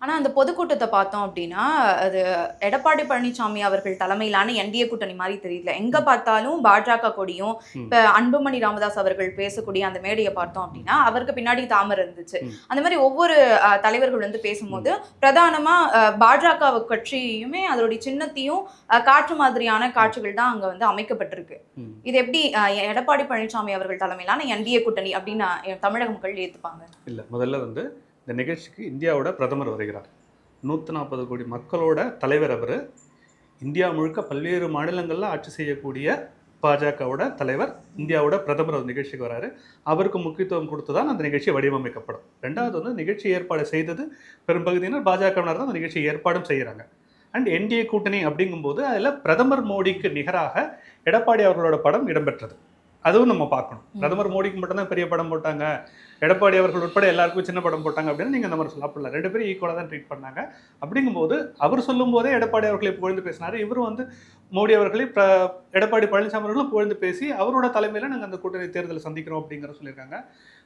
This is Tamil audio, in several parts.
ஆனா அந்த பொதுக்கூட்டத்த பார்த்தோம் அப்டின்னா, அது எடப்பாடி பழனிசாமி அவர்கள் தலைமையிலான என்டிஏ கூட்டணி மாரி தெரியல. எங்க ம். பார்த்தாலும் பாஜக கொடியும், ம். இப்ப அன்புமணி ராமதாஸ் அவர்கள் பேசக்கூடிய அந்த மேடைய பார்த்தோம் அப்டின்னா, அவருக்கு பின்னாடி தாமரை இருந்துச்சு. ம். அந்த மாரி ஒவ்வொரு தலைவர்கள் வந்து ம். பேசும்போது, பிரதானமா பாஜக கட்சியுமே அதோடைய சின்னத்தையும் காற்று மாதிரியான காட்சிகள் தான் அங்க வந்து அமைக்கப்பட்டிருக்கு. ம். இது எப்டி எடப்பாடி பழனிசாமி அவர்கள் தலைமையிலான என்டிஏ கூட்டணி அப்டின்னு தமிழக மக்கள் ஏத்துப்பாங்க? இல்ல. முதல்ல வந்து இந்த நிகழ்ச்சிக்கு இந்தியாவோட பிரதமர் வருகிறார். 140 கோடி மக்களோட தலைவர் அவரு. இந்தியா முழுக்க பல்வேறு மாநிலங்கள்ல ஆட்சி செய்யக்கூடிய பாஜகவோட தலைவர், இந்தியாவோட பிரதமர் அந்த நிகழ்ச்சிக்கு வராரு. அவருக்கு முக்கியத்துவம் கொடுத்து தான் அந்த நிகழ்ச்சி வடிவமைக்கப்படும். 2வது வந்து நிகழ்ச்சி ஏற்பாடு செய்தது பெரும்பகுதியினர் பாஜகவினர் தான் அந்த நிகழ்ச்சி ஏற்பாடும் செய்கிறாங்க. அண்ட் என்டிஏ கூட்டணி அப்படிங்கும்போது அதில் பிரதமர் மோடிக்கு நிகராக எடப்பாடி அவர்களோட படம் இடம்பெற்றது. அதுவும் நம்ம பார்க்கணும். பிரதமர் மோடிக்கு மட்டும்தான் பெரிய படம் போட்டாங்க, எடப்பாடி அவர்கள் உட்பட எல்லாருக்கும் சின்ன படம் போட்டாங்க அப்படின்னு நீங்கள் அந்த மாதிரி சொல்லப்படல. 2 பேரும் ஈக்குவலாக தான் ட்ரீட் பண்ணாங்க. அப்படிங்கும்போது அவர் சொல்லும் போதே எடப்பாடி அவர்களை புகழ்ந்து பேசினார். இவரும் வந்து மோடி அவர்களை எடப்பாடி பழனிசாமி அவர்களும் புகழ்ந்து பேசி அவரோட தலைமையில் நாங்கள் அந்த கூட்டணி தேர்தலை சந்திக்கிறோம் அப்படிங்கிறத சொல்லியிருக்காங்க.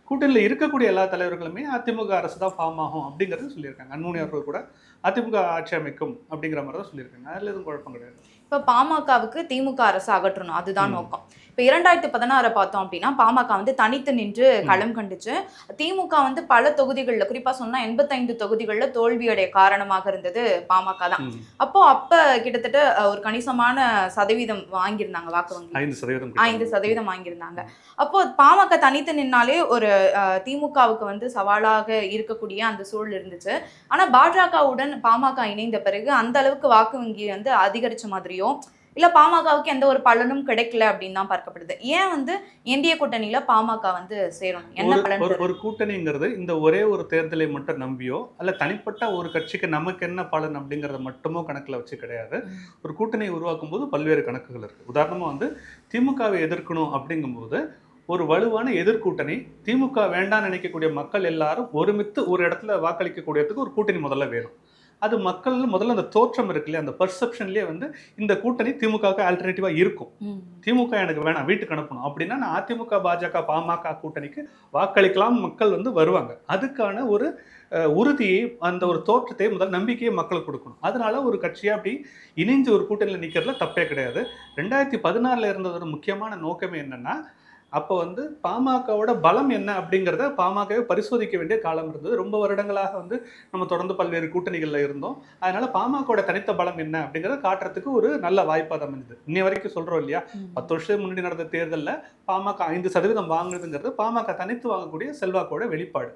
கூட்டணியில் இருக்கக்கூடிய எல்லா தலைவர்களுமே அதிமுக அரசு தான் ஃபார்ம் ஆகும் அப்படிங்கிறது சொல்லியிருக்காங்க. அன்புமணி அவர்கள் கூட அதிமுக ஆட்சி அமைக்கும் அப்படிங்கிற மாதிரி தான் சொல்லியிருக்காங்க. அதில் எதுவும் குழப்பம் கிடையாது. இப்ப பாமகவுக்கு திமுக அரசு அகற்றணும் அதுதான் நோக்கம். இப்ப 2016 பார்த்தோம் அப்படின்னா பாமக வந்து தனித்து நின்று களம் கண்டுச்சு. திமுக வந்து பல தொகுதிகள்ல, குறிப்பா சொன்னா 85 தொகுதிகள்ல தோல்வியடைய காரணமாக இருந்தது பாமக தான். அப்ப கிட்டத்தட்ட ஒரு கணிசமான சதவீதம் வாங்கியிருந்தாங்க, வாக்கு வங்கி 5% வாங்கியிருந்தாங்க. அப்போ பாமக தனித்து நின்னாலே ஒரு திமுகவுக்கு வந்து சவாலாக இருக்கக்கூடிய அந்த சூழல் இருந்துச்சு. ஆனா பாஜகவுடன் பாமக இணைந்த பிறகு அந்த அளவுக்கு வாக்கு வங்கி வந்து அதிகரிச்ச மாதிரியோ இல்ல பாமகவுக்கு எந்த ஒரு பலனும் கிடைக்கல அப்படின்னு தான் பார்க்கப்படுது. ஏன் வந்து என்டிஏ கூட்டணியில பாமக வந்து சேரணும்? என்ன பலன்? ஒரு கூட்டணிங்கிறது இந்த ஒரே ஒரு தேர்தலை மட்டும் நம்பியோ அல்ல தனிப்பட்ட ஒரு கட்சிக்கு நமக்கு என்ன பலன் அப்படிங்கறத மட்டுமோ கணக்குல வச்சு கிடையாது. ஒரு கூட்டணியை உருவாக்கும் போது பல்வேறு கணக்குகள் இருக்கு. உதாரணமா வந்து திமுகவை எதிர்க்கணும் அப்படிங்கும்போது ஒரு வலுவான எதிர்கூட்டணி, திமுக வேண்டாம் நினைக்கக்கூடிய மக்கள் எல்லாரும் ஒருமித்து ஒரு இடத்துல வாக்களிக்கக்கூடியதுக்கு ஒரு கூட்டணி முதல்ல வேணும். அது மக்கள் முதல்ல அந்த தோற்றம் இருக்கு இல்லையா, அந்த பர்செப்ஷன்லேயே வந்து இந்த கூட்டணி திமுகவுக்கு ஆல்டர்னேட்டிவா இருக்கும். திமுக எனக்கு வேணாம், வீட்டுக்கு அனுப்பணும் அப்படின்னா நான் அதிமுக பாஜக பாமக கூட்டணிக்கு வாக்களிக்கலாம், மக்கள் வந்து வருவாங்க. அதுக்கான ஒரு உறுதியை, அந்த ஒரு தோற்றத்தை, முதல் நம்பிக்கையை மக்களுக்கு கொடுக்கணும். அதனால ஒரு கட்சியா அப்படி இணைஞ்சு ஒரு கூட்டணியில் நிற்கிறதுல தப்பே கிடையாது. 2016 இருந்தது ஒரு முக்கியமான நோக்கமே என்னன்னா, அப்போ வந்து பாமகவோட பலம் என்ன அப்படிங்கிறத பாமகவை பரிசோதிக்க வேண்டிய காலம் இருந்தது. ரொம்ப வருடங்களாக வந்து நம்ம தொடர்ந்து பல்வேறு கூட்டணிகளில் இருந்தோம். அதனால பாமகவோட தனித்த பலம் என்ன அப்படிங்கிறத காட்டுறதுக்கு ஒரு நல்ல வாய்ப்பாக அமைஞ்சது. இன்னை வரைக்கும் சொல்றோம் இல்லையா, 10 வருஷத்துக்கு முன்னாடி நடந்த தேர்தலில் பாமக 5% வாங்குறதுங்கிறது பாமக தனித்து வாங்கக்கூடிய செல்வாக்கோட வெளிப்பாடு.